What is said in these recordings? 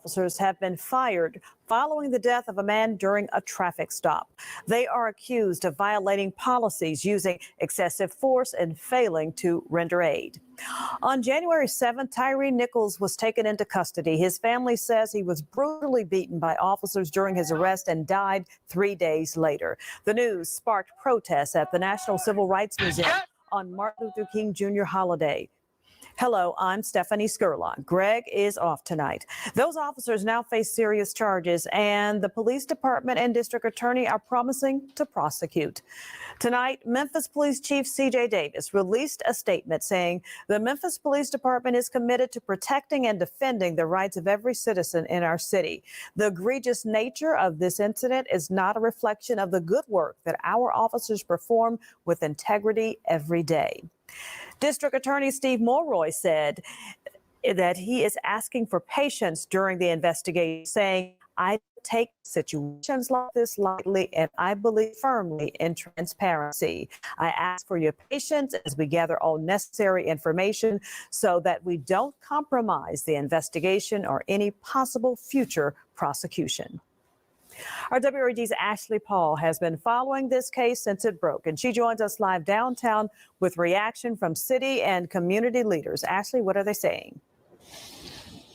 officers have been fired following the death of a man during a traffic stop. They are accused of violating policies, using excessive force, and failing to render aid. On January 7th, Tyre Nichols was taken into custody. His family says he was brutally beaten by officers during his arrest and died 3 days later. The news sparked protests at the National Civil Rights Museum on Martin Luther King Jr. holiday. Hello, I'm Stephanie Skurlock. Greg is off tonight. Those officers now face serious charges, and the police department and district attorney are promising to prosecute. Tonight, Memphis Police Chief C.J. Davis released a statement saying the Memphis Police Department is committed to protecting and defending the rights of every citizen in our city. The egregious nature of this incident is not a reflection of the good work that our officers perform with integrity every day. District Attorney Steve Mulroy said that he is asking for patience during the investigation, saying, I take situations like this lightly, and I believe firmly in transparency. I ask for your patience as we gather all necessary information so that we don't compromise the investigation or any possible future prosecution. Our WREG's Ashley Paul has been following this case since it broke, and she joins us live downtown with reaction from city and community leaders. Ashley, what are they saying?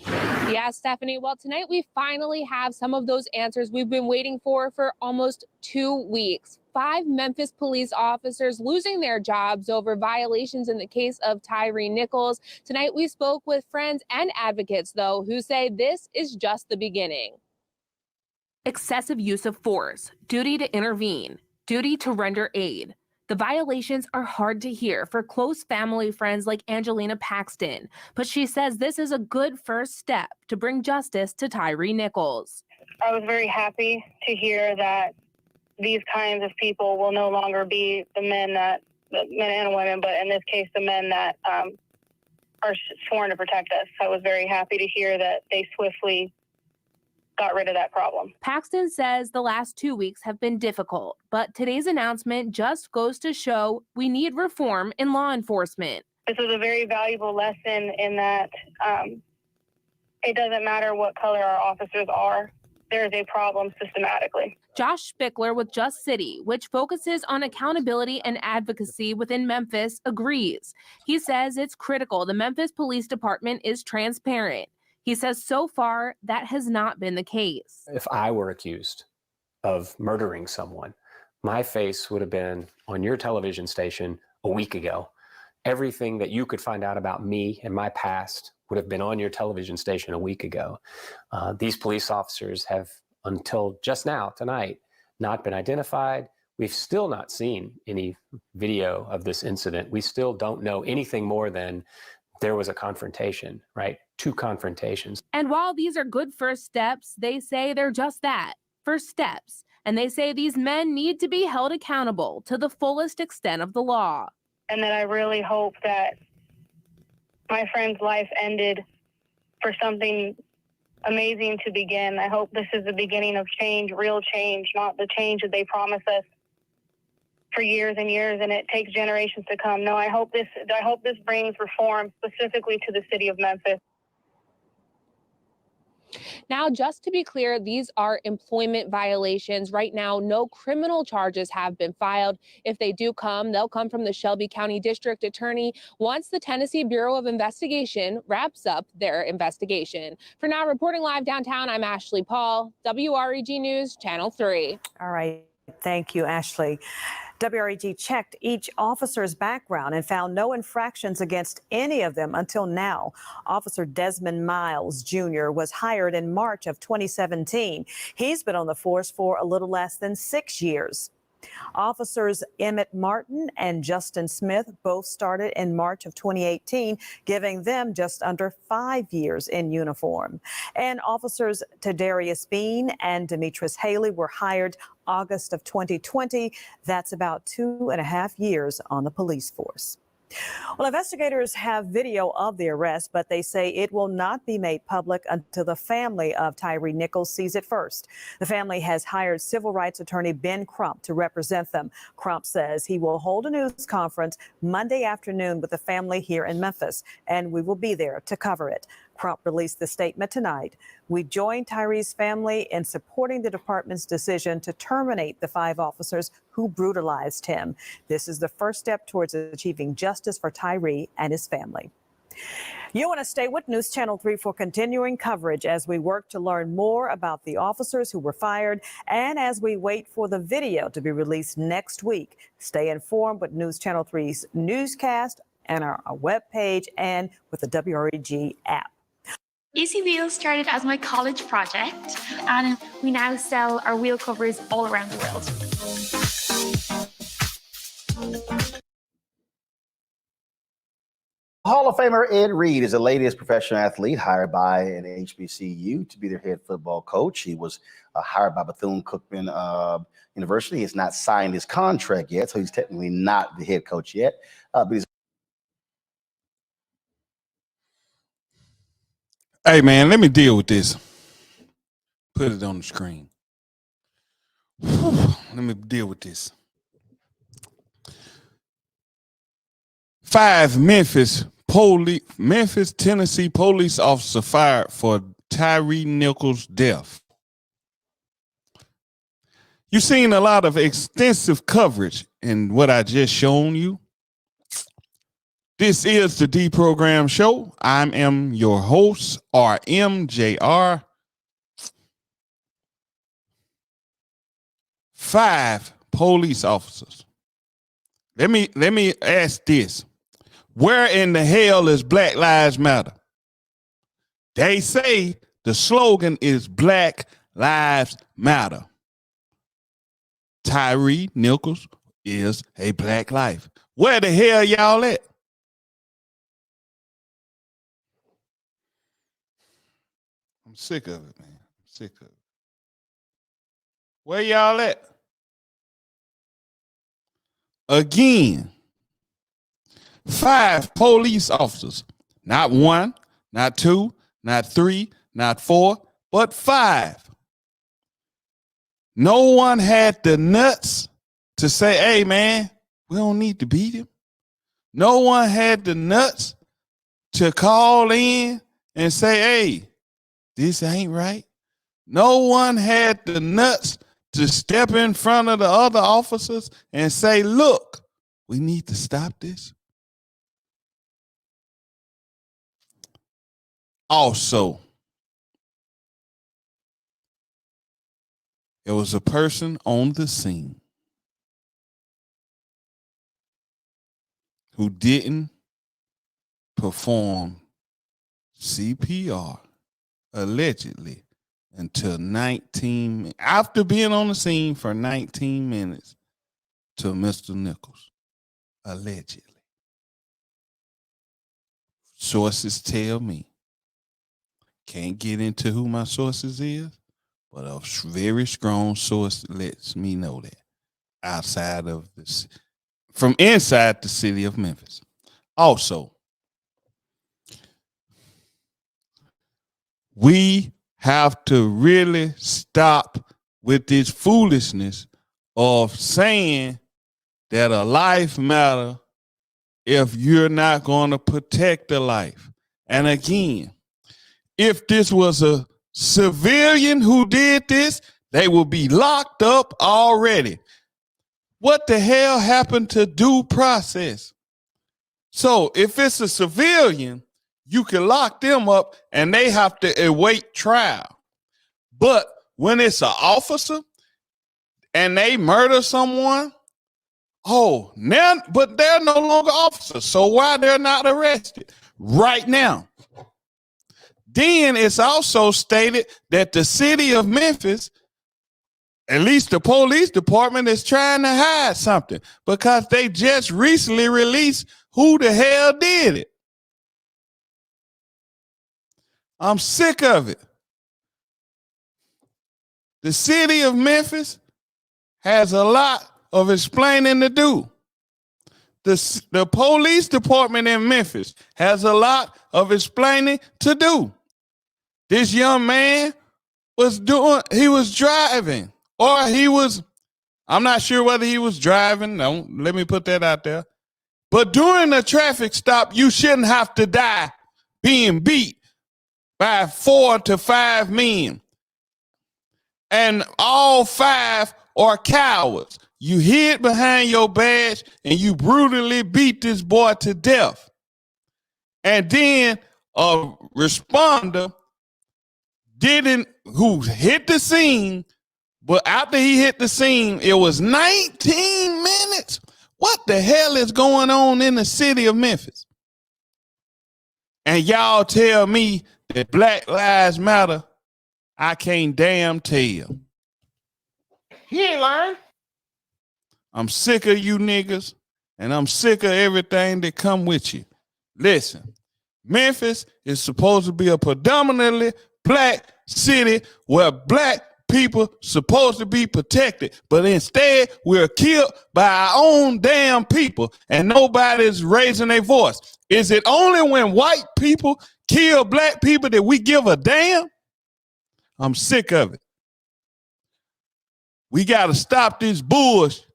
Yeah, Stephanie. Well, tonight we finally have some of those answers we've been waiting for almost 2 weeks. 5 Memphis police officers losing their jobs over violations in the case of Tyre Nichols. Tonight we spoke with friends and advocates, though, who say this is just the beginning. Excessive use of force, duty to intervene, duty to render aid. The violations are hard to hear for close family friends like Angelina Paxton, but she says this is a good first step to bring justice to Tyre Nichols. I was very happy to hear that these kinds of people will no longer be the men and women, but in this case, the men that are sworn to protect us. I was very happy to hear that they swiftly got rid of that problem. Paxton says the last 2 weeks have been difficult, but today's announcement just goes to show we need reform in law enforcement. This is a very valuable lesson in that it doesn't matter what color our officers are. There is a problem systematically. Josh Spickler with Just City, which focuses on accountability and advocacy within Memphis, agrees. He says it's critical the Memphis Police Department is transparent. He says so far that has not been the case. If I were accused of murdering someone, my face would have been on your television station a week ago. Everything that you could find out about me and my past would have been on your television station a week ago. These police officers have, until just now, tonight, not been identified. We've still not seen any video of this incident. We still don't know anything more than there was a confrontation, right? 2 confrontations. And while these are good first steps, they say they're just that, first steps. And they say these men need to be held accountable to the fullest extent of the law. And that I really hope that my friend's life ended for something amazing to begin. I hope this is the beginning of change, real change, not the change that they promise us for years and years, and it takes generations to come. No, I hope this brings reform specifically to the city of Memphis. Now, just to be clear, these are employment violations. Right now, no criminal charges have been filed. If they do come, they'll come from the Shelby County District Attorney once the Tennessee Bureau of Investigation wraps up their investigation. For now, reporting live downtown, I'm Ashley Paul, WREG News, Channel 3. All right. Thank you, Ashley. WREG checked each officer's background and found no infractions against any of them until now. Officer Desmond Miles Jr. was hired in March of 2017. He's been on the force for a little less than 6 years. Officers Emmett Martin and Justin Smith both started in March of 2018, giving them just under 5 years in uniform. And officers Tadarius Bean and Demetrius Haley were hired August of 2020. That's about 2.5 years on the police force. Well, investigators have video of the arrest, but they say it will not be made public until the family of Tyre Nichols sees it first. The family has hired civil rights attorney Ben Crump to represent them. Crump says he will hold a news conference Monday afternoon with the family here in Memphis, and we will be there to cover it. Crump released the statement tonight. We joined Tyre's family in supporting the department's decision to terminate the 5 officers who brutalized him. This is the first step towards achieving justice for Tyre and his family. You want to stay with News Channel 3 for continuing coverage as we work to learn more about the officers who were fired and as we wait for the video to be released next week. Stay informed with News Channel 3's newscast and our webpage and with the WREG app. Easy Wheels started as my college project, and we now sell our wheel covers all around the world. Hall of Famer Ed Reed is the latest professional athlete hired by an HBCU to be their head football coach. He was hired by Bethune-Cookman University. He has not signed his contract yet, so he's technically not the head coach yet. But he's Hey, man, let me deal with this. Put it on the screen. Whew, let me deal with this. 5 Memphis, Tennessee police officer fired for Tyre Nichols' death. You've seen a lot of extensive coverage in what I just shown you. This is the Deprogram Show. I am your host, RMJR. 5 police officers. Let me ask this. Where in the hell is Black Lives Matter? They say the slogan is Black Lives Matter. Tyre Nichols is a black life. Where the hell y'all at? I'm sick of it, man. I'm sick of it. Where y'all at? Again, 5 police officers, not 1, not 2, not 3, not 4, but 5. No one had the nuts to say, hey, man, we don't need to beat him. No one had the nuts to call in and say, hey, this ain't right. No one had the nuts to step in front of the other officers and say, look, we need to stop this. Also, there was a person on the scene who didn't perform CPR, allegedly, until after being on the scene for 19 minutes to Mr. Nichols, allegedly. Sources tell me, can't get into who my sources is, but a very strong source lets me know that outside of this, from inside the city of Memphis. Also, we have to really stop with this foolishness of saying that a life matters if you're not going to protect the life. And again, if this was a civilian who did this, they will be locked up already. What the hell happened to due process? So if it's a civilian, you can lock them up and they have to await trial. But when it's an officer and they murder someone, but they're no longer officers. So why they're not arrested right now? Then it's also stated that the city of Memphis, at least the police department, is trying to hide something because they just recently released who the hell did it. I'm sick of it. The city of Memphis has a lot of explaining to do. The police department in Memphis has a lot of explaining to do. This young man was driving, or I'm not sure whether he was driving. No, let me put that out there. But during a traffic stop, you shouldn't have to die being beat by 4 to 5 men. And all 5 are cowards. You hid behind your badge and you brutally beat this boy to death. And then a responder who hit the scene, but after he hit the scene, it was 19 minutes. What the hell is going on in the city of Memphis? And y'all tell me that Black Lives Matter, I can't damn tell. He ain't lying. I'm sick of you niggas, and I'm sick of everything that come with you. Listen, Memphis is supposed to be a predominantly black city where black people supposed to be protected, but instead we're killed by our own damn people, and nobody's raising their voice. Is it only when white people kill black people that we give a damn? I'm sick of it. We got to stop this bullshit.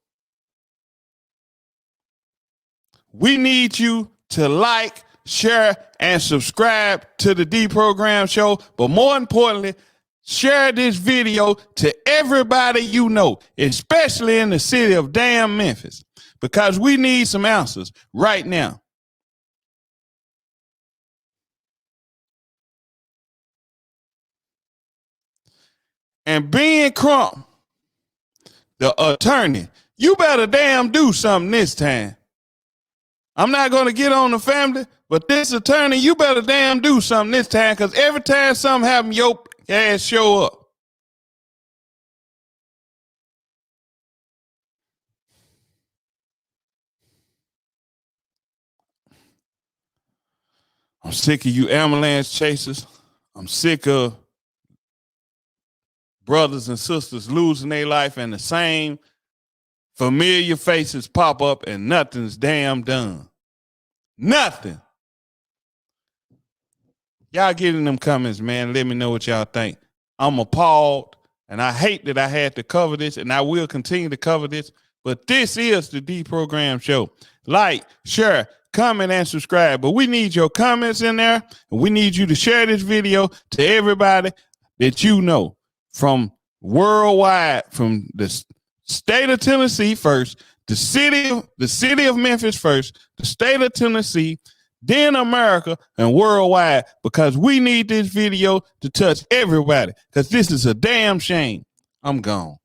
We need you to like, share, and subscribe to the Deprogram Show. But more importantly, share this video to everybody you know, especially in the city of damn Memphis, because we need some answers right now. And Ben Crump, the attorney, you better damn do something this time. I'm not going to get on the family, but this attorney, you better damn do something this time, because every time something happens, your ass show up. I'm sick of you ambulance chasers. I'm sick of brothers and sisters losing their life and the same familiar faces pop up and nothing's damn done. Nothing. Y'all get in them comments, man. Let me know what y'all think. I'm appalled, and I hate that I had to cover this, and I will continue to cover this, but this is the Deprogram Show. Like, share, comment, and subscribe. But we need your comments in there, and we need you to share this video to everybody that you know from worldwide, from the state of Tennessee first, the city of Memphis first, the state of Tennessee, then America, and worldwide, because we need this video to touch everybody, because this is a damn shame. I'm gone.